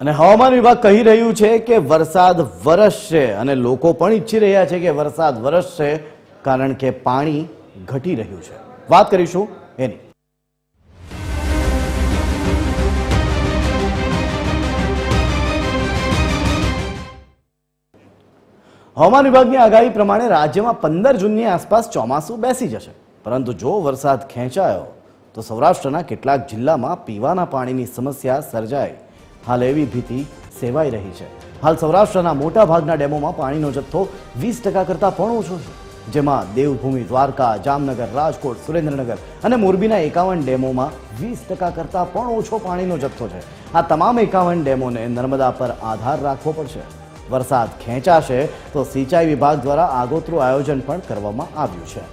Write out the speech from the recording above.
અને હવામાન વિભાગ કહી રહ્યું છે કે વરસાદ વરસશે અને લોકો પણ ઈચ્છી રહ્યા છે કે વરસાદ વરસશે કારણ કે પાણી ઘટી રહ્યું છે. વાત કરીશું એની. હવામાન વિભાગની આગાહી પ્રમાણે રાજ્યમાં 15 જૂનની આસપાસ ચોમાસું બેસી જશે, પરંતુ જો વરસાદ ખેંચાયો તો સૌરાષ્ટ્રના કેટલાક જિલ્લામાં પીવાના પાણીની સમસ્યા સર્જાય. હાલ એવી ભીતિ સેવાઈ રહી છે. હાલ સૌરાષ્ટ્રના મોટા ભાગના ડેમોમાં પાણીનો જથ્થો 20% કરતાં પણ ઓછો છે, જેમાં દેવભૂમિ, દ્વારકા, જામનગર, રાજકોટ, સુરેન્દ્રનગર અને મોરબીના 51 ડેમોમાં 20% કરતાં પણ ઓછો પાણીનો જથ્થો છે. આ તમામ 51 ડેમોને નર્મદા પર આધાર રાખવો પડશે. વરસાદ ખેંચાશે તો સિંચાઈ વિભાગ દ્વારા આગોતરું આયોજન પણ કરવામાં આવ્યું છે.